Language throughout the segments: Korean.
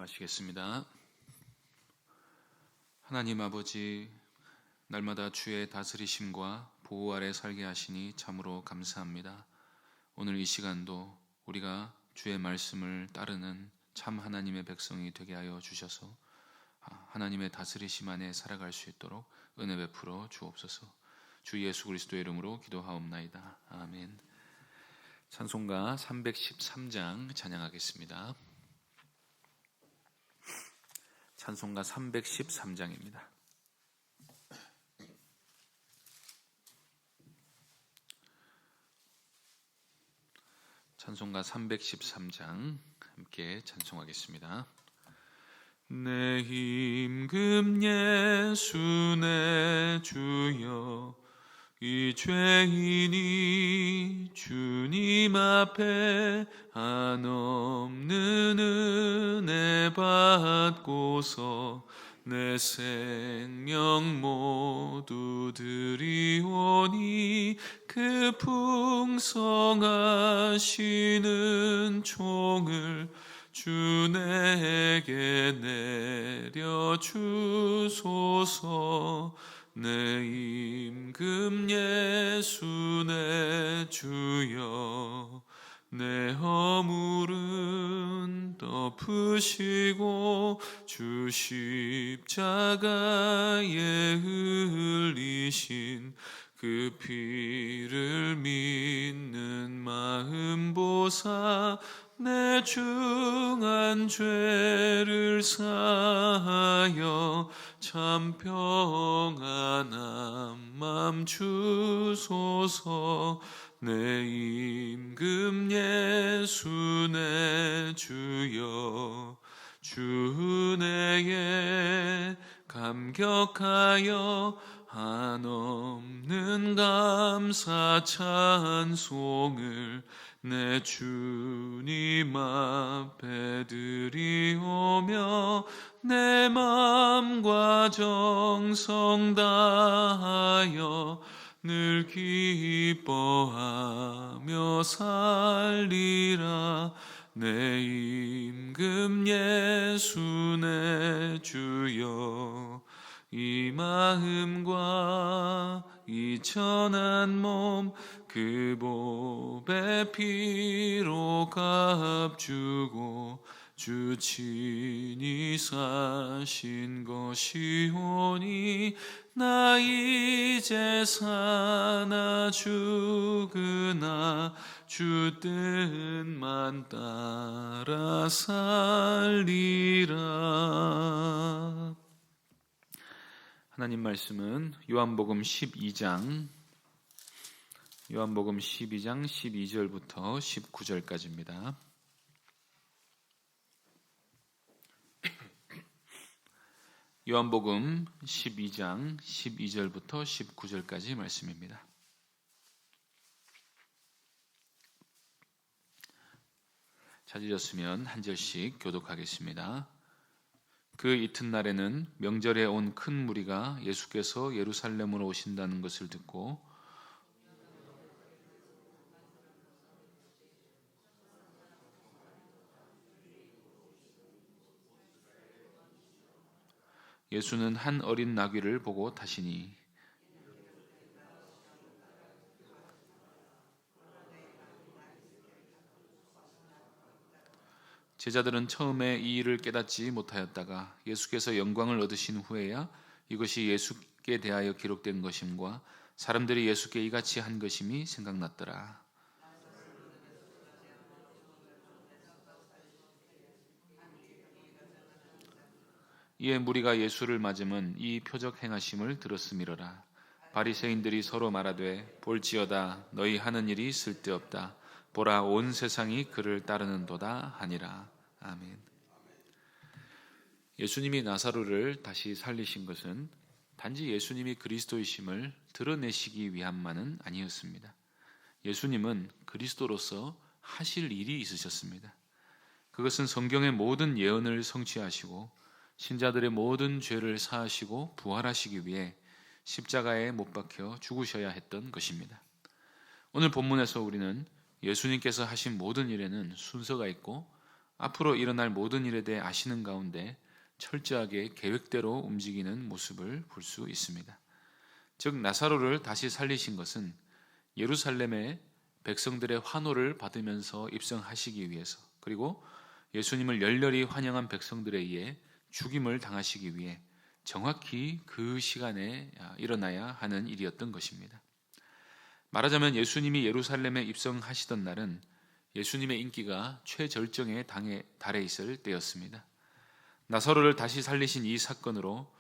기도하시겠습니다. 하나님 아버지, 날마다 주의 다스리심과 보호 아래 살게 하시니 참으로 감사합니다. 오늘 이 시간도 우리가 주의 말씀을 따르는 참 하나님의 백성이 되게 하여 주셔서 하나님의 다스리심 안에 살아갈 수 있도록 은혜 베풀어 주옵소서. 주 예수 그리스도의 이름으로 기도하옵나이다. 아멘. 찬송가 313장 찬양하겠습니다. 찬송가 313장입니다. 찬송가 313장 함께 찬송하겠습니다. 내 임금 예수 내 주여, 이 죄인이 주님 앞에 한없는 은혜 받고서 내 생명 모두 드리오니 그 풍성하시는 총을 주 내게 내려주소서. 내 임금 예수 내 주여, 내 허물은 덮으시고 주 십자가에 흘리신 그 피를 믿는 마음 보사 내 중한 죄를 사하여 참 평안한 맘 주소서. 내 임금 예수 내 주여, 주 은혜에 감격하여 한없는 감사 찬송을 내 주님 앞에 드리오며 내 맘과 정성 다하여 늘 기뻐하며 살리라. 내 임금 예수 내 주여, 이 마음과 이 천한 몸 그 보배 피로 값주고 주 친히 사신 것이오니 나 이제 사나 죽으나 주 뜻만 따라 살리라. 하나님 말씀은 요한복음 12장 12절부터 19절까지입니다. 요한복음 12장 12절부터 19절까지 말씀입니다. 찾으셨으면 한 절씩 교독하겠습니다. 그 이튿날에는 명절에 온 큰 무리가 예수께서 예루살렘으로 오신다는 것을 듣고 예수는 한 어린 나귀를 보고 타시니 제자들은 처음에 이 일을 깨닫지 못하였다가 예수께서 영광을 얻으신 후에야 이것이 예수께 대하여 기록된 것임과 사람들이 예수께 이같이 한 것임이 생각났더라. 이에 무리가 예수를 맞음은 이 표적 행하심을 들었음이로라. 바리새인들이 서로 말하되 볼지어다 너희 하는 일이 쓸데없다. 보라 온 세상이 그를 따르는도다 하니라. 아멘. 예수님이 나사로를 다시 살리신 것은 단지 예수님이 그리스도이심을 드러내시기 위함만은 아니었습니다. 예수님은 그리스도로서 하실 일이 있으셨습니다. 그것은 성경의 모든 예언을 성취하시고 신자들의 모든 죄를 사하시고 부활하시기 위해 십자가에 못 박혀 죽으셔야 했던 것입니다. 오늘 본문에서 우리는 예수님께서 하신 모든 일에는 순서가 있고 앞으로 일어날 모든 일에 대해 아시는 가운데 철저하게 계획대로 움직이는 모습을 볼 수 있습니다. 즉 나사로를 다시 살리신 것은 예루살렘의 백성들의 환호를 받으면서 입성하시기 위해서, 그리고 예수님을 열렬히 환영한 백성들에 의해 죽임을 당하시기 위해 정확히 그 시간에 일어나야 하는 일이었던 것입니다. 말하자면 예수님이 예루살렘에 입성하시던 날은 예수님의 인기가 최절정에 달해 있을 때였습니다. 나사로를 다시 살리신 이 사건으로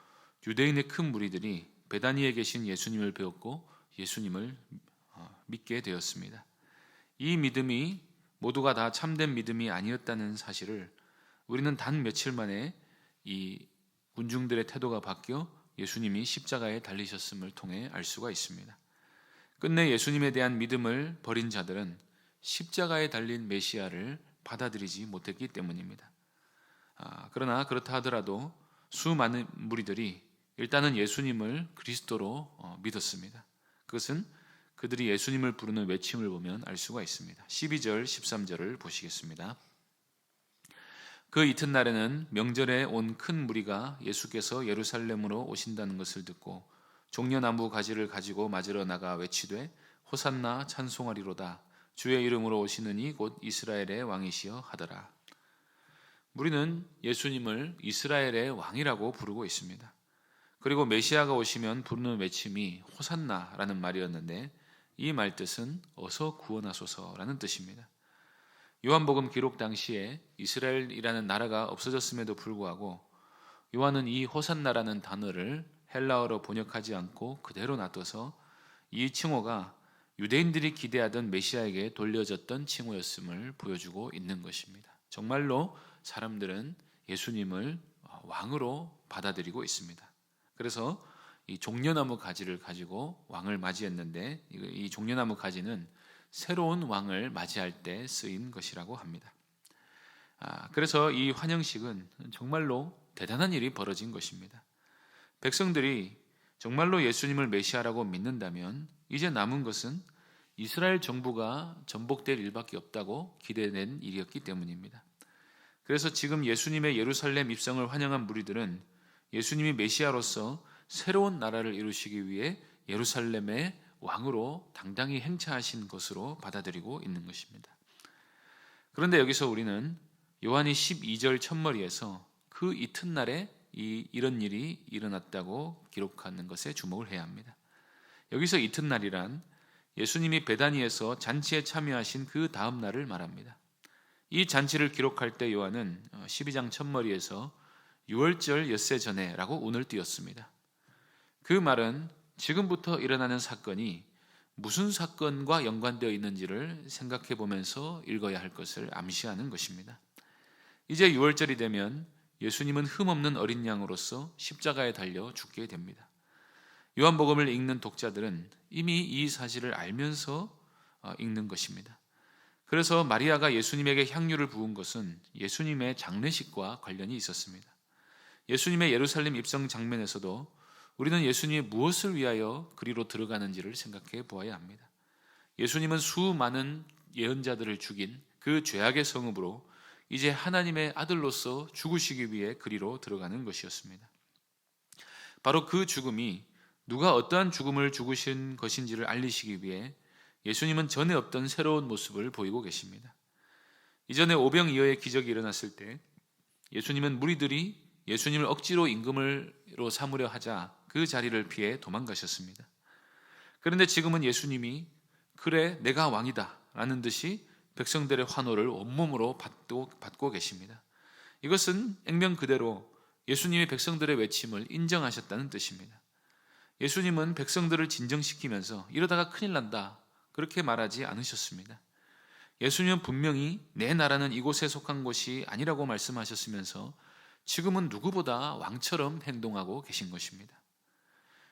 유대인의 큰 무리들이 베다니에 계신 예수님을 배웠고 예수님을 믿게 되었습니다. 이 믿음이 모두가 다 참된 믿음이 아니었다는 사실을 우리는 단 며칠 만에 이 군중들의 태도가 바뀌어 예수님이 십자가에 달리셨음을 통해 알 수가 있습니다. 끝내 예수님에 대한 믿음을 버린 자들은 십자가에 달린 메시아를 받아들이지 못했기 때문입니다. 그러나 그렇다 하더라도 수많은 무리들이 일단은 예수님을 그리스도로 믿었습니다. 그것은 그들이 예수님을 부르는 외침을 보면 알 수가 있습니다. 12절, 13절을 보시겠습니다. 그 이튿날에는 명절에 온 큰 무리가 예수께서 예루살렘으로 오신다는 것을 듣고 종려나무 가지를 가지고 맞으러 나가 외치되 호산나 찬송하리로다. 주의 이름으로 오시는 이 곧 이스라엘의 왕이시여 하더라. 무리는 예수님을 이스라엘의 왕이라고 부르고 있습니다. 그리고 메시아가 오시면 부르는 외침이 호산나라는 말이었는데 이 말 뜻은 어서 구원하소서라는 뜻입니다. 요한복음 기록 당시에 이스라엘이라는 나라가 없어졌음에도 불구하고 요한은 이 호산나라는 단어를 헬라어로 번역하지 않고 그대로 놔둬서 이 칭호가 유대인들이 기대하던 메시아에게 돌려졌던 칭호였음을 보여주고 있는 것입니다. 정말로 사람들은 예수님을 왕으로 받아들이고 있습니다. 그래서 이 종려나무 가지를 가지고 왕을 맞이했는데 이 종려나무 가지는 새로운 왕을 맞이할 때 쓰인 것이라고 합니다. 그래서 이 환영식은 정말로 대단한 일이 벌어진 것입니다. 백성들이 정말로 예수님을 메시아라고 믿는다면 이제 남은 것은 이스라엘 정부가 전복될 일밖에 없다고 기대된 일이었기 때문입니다. 그래서 지금 예수님의 예루살렘 입성을 환영한 무리들은 예수님이 메시아로서 새로운 나라를 이루시기 위해 예루살렘의 왕으로 당당히 행차하신 것으로 받아들이고 있는 것입니다. 그런데 여기서 우리는 요한이 12절 첫머리에서 그 이튿날에 이런 일이 일어났다고 기록하는 것에 주목을 해야 합니다. 여기서 이튿날이란 예수님이 베다니에서 잔치에 참여하신 그 다음 날을 말합니다. 이 잔치를 기록할 때 요한은 12장 첫머리에서 6월절 엿새 전에라고 운을 띄었습니다. 그 말은 지금부터 일어나는 사건이 무슨 사건과 연관되어 있는지를 생각해 보면서 읽어야 할 것을 암시하는 것입니다. 이제 6월절이 되면 예수님은 흠없는 어린 양으로서 십자가에 달려 죽게 됩니다. 요한복음을 읽는 독자들은 이미 이 사실을 알면서 읽는 것입니다. 그래서 마리아가 예수님에게 향유를 부은 것은 예수님의 장례식과 관련이 있었습니다. 예수님의 예루살렘 입성 장면에서도 우리는 예수님이 무엇을 위하여 그리로 들어가는지를 생각해 보아야 합니다. 예수님은 수많은 예언자들을 죽인 그 죄악의 성읍으로 이제 하나님의 아들로서 죽으시기 위해 그리로 들어가는 것이었습니다. 바로 그 죽음이 누가 어떠한 죽음을 죽으신 것인지를 알리시기 위해 예수님은 전에 없던 새로운 모습을 보이고 계십니다. 이전에 오병이어의 기적이 일어났을 때 예수님은 무리들이 예수님을 억지로 임금으로 삼으려 하자 그 자리를 피해 도망가셨습니다. 그런데 지금은 예수님이 그래 내가 왕이다 라는 듯이 백성들의 환호를 온몸으로 받고 계십니다. 이것은 액면 그대로 예수님이 백성들의 외침을 인정하셨다는 뜻입니다. 예수님은 백성들을 진정시키면서 이러다가 큰일 난다 그렇게 말하지 않으셨습니다. 예수님은 분명히 내 나라는 이곳에 속한 곳이 아니라고 말씀하셨으면서 지금은 누구보다 왕처럼 행동하고 계신 것입니다.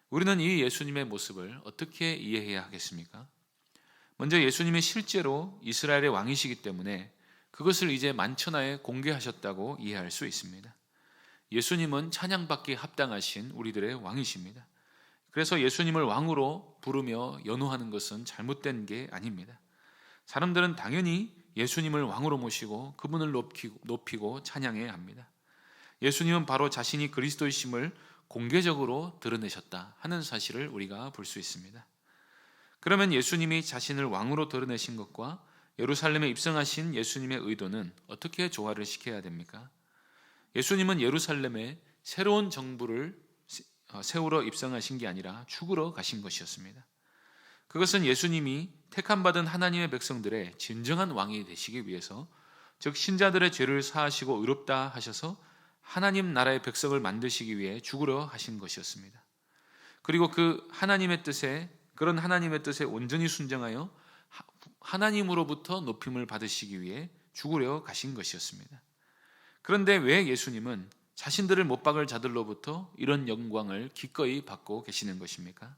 우리는 이 예수님의 모습을 어떻게 이해해야 하겠습니까? 먼저 예수님이 실제로 이스라엘의 왕이시기 때문에 그것을 이제 만천하에 공개하셨다고 이해할 수 있습니다. 예수님은 찬양받기에 합당하신 우리들의 왕이십니다. 그래서 예수님을 왕으로 부르며 연호하는 것은 잘못된 게 아닙니다. 사람들은 당연히 예수님을 왕으로 모시고 그분을 높이고 찬양해야 합니다. 예수님은 바로 자신이 그리스도이심을 공개적으로 드러내셨다 하는 사실을 우리가 볼 수 있습니다. 그러면 예수님이 자신을 왕으로 드러내신 것과 예루살렘에 입성하신 예수님의 의도는 어떻게 조화를 시켜야 됩니까? 예수님은 예루살렘에 새로운 정부를 세우러 입성하신 게 아니라 죽으러 가신 것이었습니다. 그것은 예수님이 택함받은 하나님의 백성들의 진정한 왕이 되시기 위해서, 즉 신자들의 죄를 사하시고 의롭다 하셔서 하나님 나라의 백성을 만드시기 위해 죽으러 하신 것이었습니다. 그리고 그런 하나님의 뜻에 온전히 순종하여 하나님으로부터 높임을 받으시기 위해 죽으려 가신 것이었습니다. 그런데 왜 예수님은 자신들을 못 박을 자들로부터 이런 영광을 기꺼이 받고 계시는 것입니까?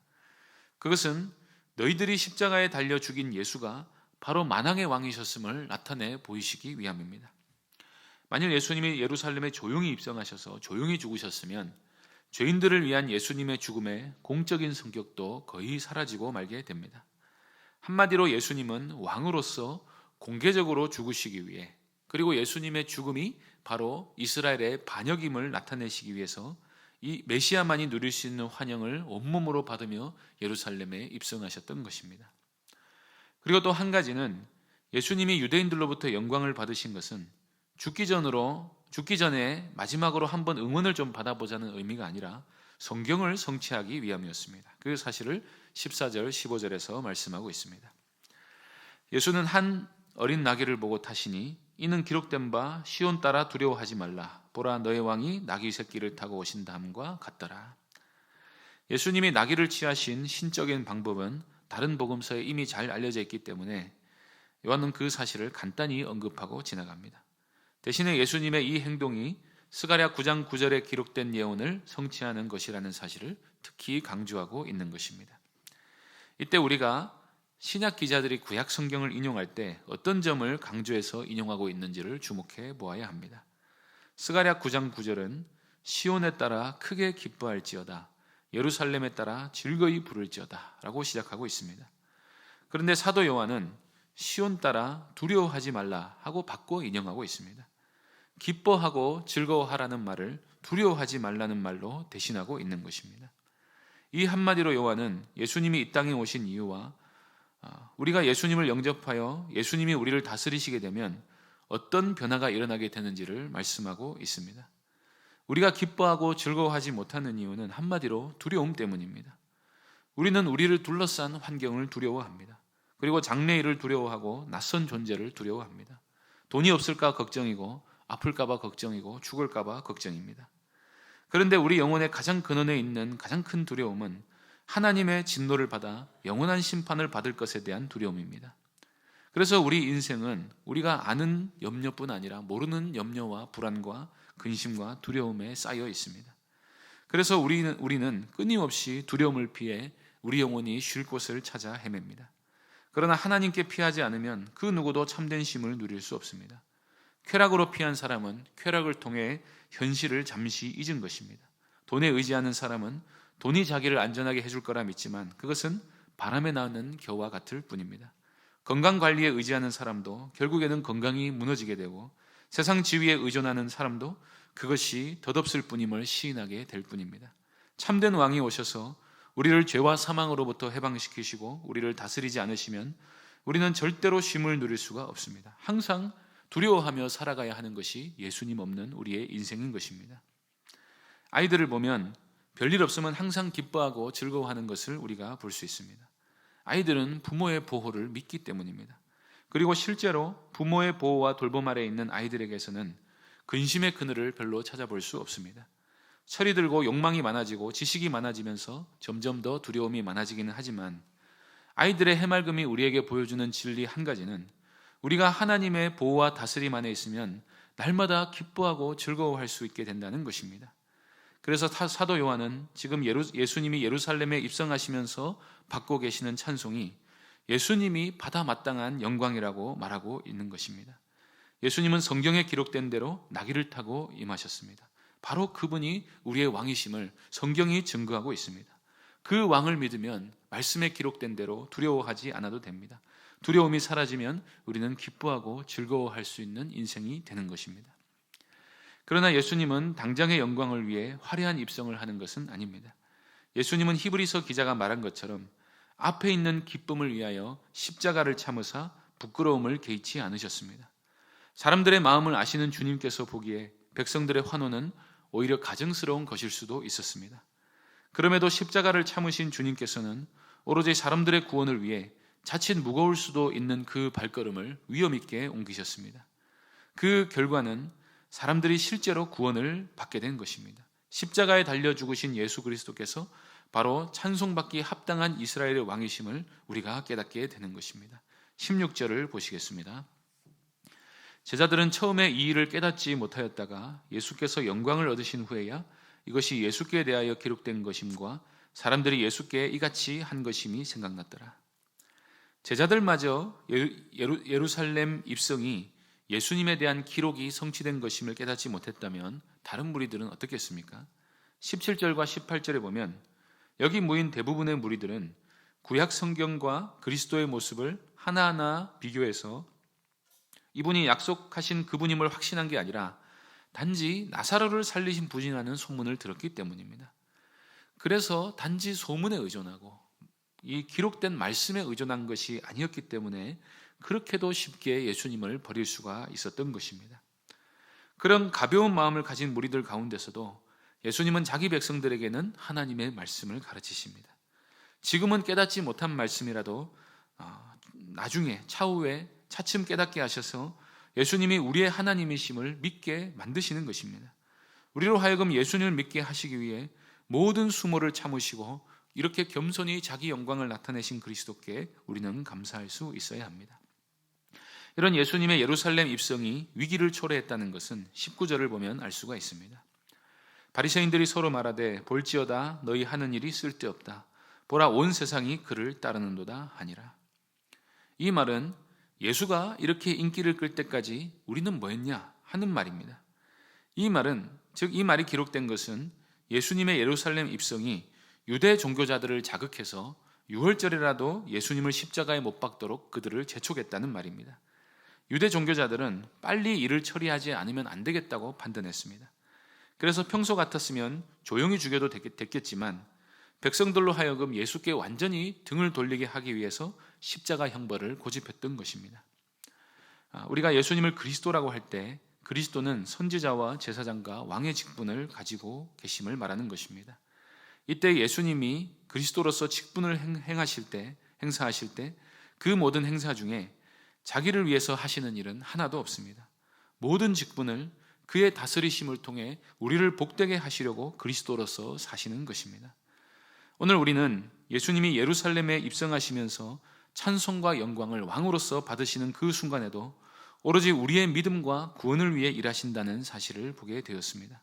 그것은 너희들이 십자가에 달려 죽인 예수가 바로 만왕의 왕이셨음을 나타내 보이시기 위함입니다. 만일 예수님이 예루살렘에 조용히 입성하셔서 조용히 죽으셨으면 죄인들을 위한 예수님의 죽음의 공적인 성격도 거의 사라지고 말게 됩니다. 한마디로 예수님은 왕으로서 공개적으로 죽으시기 위해, 그리고 예수님의 죽음이 바로 이스라엘의 반역임을 나타내시기 위해서 이 메시아만이 누릴 수 있는 환영을 온몸으로 받으며 예루살렘에 입성하셨던 것입니다. 그리고 또 한 가지는 예수님이 유대인들로부터 영광을 받으신 것은 죽기 전에 마지막으로 한번 응원을 좀 받아보자는 의미가 아니라 성경을 성취하기 위함이었습니다. 그 사실을 14절, 15절에서 말씀하고 있습니다. 예수는 한 어린 나귀를 보고 타시니 이는 기록된 바 시온 따라 두려워하지 말라. 보라 너의 왕이 나귀 새끼를 타고 오신다함과 같더라. 예수님이 나귀를 취하신 신적인 방법은 다른 복음서에 이미 잘 알려져 있기 때문에 요한은 그 사실을 간단히 언급하고 지나갑니다. 대신에 예수님의 이 행동이 스가랴 9장 9절에 기록된 예언을 성취하는 것이라는 사실을 특히 강조하고 있는 것입니다. 이때 우리가 신약 기자들이 구약 성경을 인용할 때 어떤 점을 강조해서 인용하고 있는지를 주목해 보아야 합니다. 스가랴 9장 9절은 시온에 따라 크게 기뻐할지어다, 예루살렘에 따라 즐거이 부를지어다 라고 시작하고 있습니다. 그런데 사도 요한은 시온 따라 두려워하지 말라 하고 바꿔 인용하고 있습니다. 기뻐하고 즐거워하라는 말을 두려워하지 말라는 말로 대신하고 있는 것입니다. 이 한마디로 요한은 예수님이 이 땅에 오신 이유와 우리가 예수님을 영접하여 예수님이 우리를 다스리시게 되면 어떤 변화가 일어나게 되는지를 말씀하고 있습니다. 우리가 기뻐하고 즐거워하지 못하는 이유는 한마디로 두려움 때문입니다. 우리는 우리를 둘러싼 환경을 두려워합니다. 그리고 장래일을 두려워하고 낯선 존재를 두려워합니다. 돈이 없을까 걱정이고 아플까 봐 걱정이고 죽을까 봐 걱정입니다. 그런데 우리 영혼의 가장 근원에 있는 가장 큰 두려움은 하나님의 진노를 받아 영원한 심판을 받을 것에 대한 두려움입니다. 그래서 우리 인생은 우리가 아는 염려뿐 아니라 모르는 염려와 불안과 근심과 두려움에 쌓여 있습니다. 그래서 우리는 끊임없이 두려움을 피해 우리 영혼이 쉴 곳을 찾아 헤맵니다. 그러나 하나님께 피하지 않으면 그 누구도 참된 쉼을 누릴 수 없습니다. 쾌락으로 피한 사람은 쾌락을 통해 현실을 잠시 잊은 것입니다. 돈에 의지하는 사람은 돈이 자기를 안전하게 해줄 거라 믿지만 그것은 바람에 나는 겨와 같을 뿐입니다. 건강관리에 의지하는 사람도 결국에는 건강이 무너지게 되고 세상 지위에 의존하는 사람도 그것이 덧없을 뿐임을 시인하게 될 뿐입니다. 참된 왕이 오셔서 우리를 죄와 사망으로부터 해방시키시고 우리를 다스리지 않으시면 우리는 절대로 쉼을 누릴 수가 없습니다. 항상 두려워하며 살아가야 하는 것이 예수님 없는 우리의 인생인 것입니다. 아이들을 보면 별일 없으면 항상 기뻐하고 즐거워하는 것을 우리가 볼 수 있습니다. 아이들은 부모의 보호를 믿기 때문입니다. 그리고 실제로 부모의 보호와 돌봄 아래에 있는 아이들에게서는 근심의 그늘을 별로 찾아볼 수 없습니다. 철이 들고 욕망이 많아지고 지식이 많아지면서 점점 더 두려움이 많아지기는 하지만 아이들의 해맑음이 우리에게 보여주는 진리 한 가지는 우리가 하나님의 보호와 다스림 안에 있으면 날마다 기뻐하고 즐거워할 수 있게 된다는 것입니다. 그래서 사도 요한은 지금 예수님이 예루살렘에 입성하시면서 받고 계시는 찬송이 예수님이 받아 마땅한 영광이라고 말하고 있는 것입니다. 예수님은 성경에 기록된 대로 나귀를 타고 임하셨습니다. 바로 그분이 우리의 왕이심을 성경이 증거하고 있습니다. 그 왕을 믿으면 말씀에 기록된 대로 두려워하지 않아도 됩니다. 두려움이 사라지면 우리는 기뻐하고 즐거워할 수 있는 인생이 되는 것입니다. 그러나 예수님은 당장의 영광을 위해 화려한 입성을 하는 것은 아닙니다. 예수님은 히브리서 기자가 말한 것처럼 앞에 있는 기쁨을 위하여 십자가를 참으사 부끄러움을 개의치 않으셨습니다. 사람들의 마음을 아시는 주님께서 보기에 백성들의 환호는 오히려 가증스러운 것일 수도 있었습니다. 그럼에도 십자가를 참으신 주님께서는 오로지 사람들의 구원을 위해 자칫 무거울 수도 있는 그 발걸음을 위험 있게 옮기셨습니다. 그 결과는 사람들이 실제로 구원을 받게 된 것입니다. 십자가에 달려 죽으신 예수 그리스도께서 바로 찬송받기 합당한 이스라엘의 왕이심을 우리가 깨닫게 되는 것입니다. 16절을 보시겠습니다. 제자들은 처음에 이 일을 깨닫지 못하였다가 예수께서 영광을 얻으신 후에야 이것이 예수께 대하여 기록된 것임과 사람들이 예수께 이같이 한 것임이 생각났더라. 제자들마저 예루살렘 입성이 예수님에 대한 기록이 성취된 것임을 깨닫지 못했다면 다른 무리들은 어떻겠습니까? 17절과 18절에 보면 여기 모인 대부분의 무리들은 구약 성경과 그리스도의 모습을 하나하나 비교해서 이분이 약속하신 그분임을 확신한 게 아니라 단지 나사로를 살리신 분이라는 소문을 들었기 때문입니다. 그래서 단지 소문에 의존하고 이 기록된 말씀에 의존한 것이 아니었기 때문에 그렇게도 쉽게 예수님을 버릴 수가 있었던 것입니다. 그런 가벼운 마음을 가진 무리들 가운데서도 예수님은 자기 백성들에게는 하나님의 말씀을 가르치십니다. 지금은 깨닫지 못한 말씀이라도 나중에 차후에 차츰 깨닫게 하셔서 예수님이 우리의 하나님이심을 믿게 만드시는 것입니다. 우리로 하여금 예수님을 믿게 하시기 위해 모든 수모를 참으시고 이렇게 겸손히 자기 영광을 나타내신 그리스도께 우리는 감사할 수 있어야 합니다. 이런 예수님의 예루살렘 입성이 위기를 초래했다는 것은 19절을 보면 알 수가 있습니다. 바리새인들이 서로 말하되 볼지어다 너희 하는 일이 쓸데없다. 보라 온 세상이 그를 따르는도다 하니라. 이 말은 예수가 이렇게 인기를 끌 때까지 우리는 뭐했냐 하는 말입니다. 이 말은 즉 이 말이 기록된 것은 예수님의 예루살렘 입성이 유대 종교자들을 자극해서 유월절이라도 예수님을 십자가에 못 박도록 그들을 재촉했다는 말입니다. 유대 종교자들은 빨리 일을 처리하지 않으면 안 되겠다고 판단했습니다. 그래서 평소 같았으면 조용히 죽여도 됐겠지만 백성들로 하여금 예수께 완전히 등을 돌리게 하기 위해서 십자가 형벌을 고집했던 것입니다. 우리가 예수님을 그리스도라고 할 때 그리스도는 선지자와 제사장과 왕의 직분을 가지고 계심을 말하는 것입니다. 이때 예수님이 그리스도로서 직분을 행하실 때, 행사하실 때 그 모든 행사 중에 자기를 위해서 하시는 일은 하나도 없습니다. 모든 직분을 그의 다스리심을 통해 우리를 복되게 하시려고 그리스도로서 사시는 것입니다. 오늘 우리는 예수님이 예루살렘에 입성하시면서 찬송과 영광을 왕으로서 받으시는 그 순간에도 오로지 우리의 믿음과 구원을 위해 일하신다는 사실을 보게 되었습니다.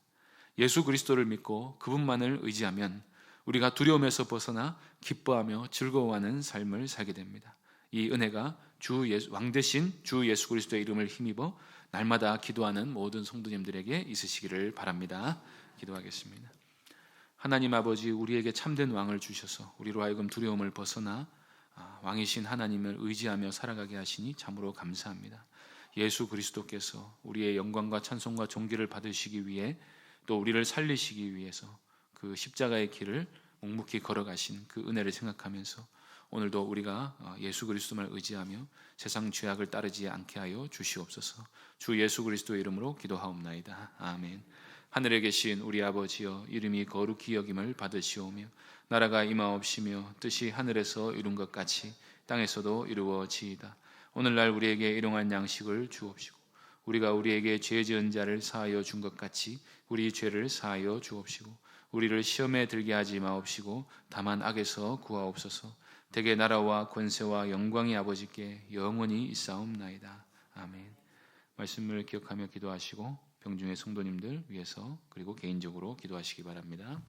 예수 그리스도를 믿고 그분만을 의지하면 우리가 두려움에서 벗어나 기뻐하며 즐거워하는 삶을 살게 됩니다. 이 은혜가 왕 대신 주 예수 그리스도의 이름을 힘입어 날마다 기도하는 모든 성도님들에게 있으시기를 바랍니다. 기도하겠습니다. 하나님 아버지, 우리에게 참된 왕을 주셔서 우리로 하여금 두려움을 벗어나 왕이신 하나님을 의지하며 살아가게 하시니 참으로 감사합니다. 예수 그리스도께서 우리의 영광과 찬송과 존귀를 받으시기 위해 또 우리를 살리시기 위해서 그 십자가의 길을 묵묵히 걸어가신 그 은혜를 생각하면서 오늘도 우리가 예수 그리스도만 의지하며 세상 죄악을 따르지 않게 하여 주시옵소서. 주 예수 그리스도의 이름으로 기도하옵나이다. 아멘. 하늘에 계신 우리 아버지여, 이름이 거룩히 여김을 받으시오며 나라가 임하옵시며 뜻이 하늘에서 이룬 것 같이 땅에서도 이루어지이다. 오늘날 우리에게 일용할 양식을 주옵시고 우리가 우리에게 죄 지은 자를 사하여 준 것 같이 우리 죄를 사하여 주옵시고 우리를 시험에 들게 하지 마옵시고 다만 악에서 구하옵소서. 대개 나라와 권세와 영광이 아버지께 영원히 있사옵나이다. 아멘. 말씀을 기억하며 기도하시고 병중의 성도님들 위해서 그리고 개인적으로 기도하시기 바랍니다.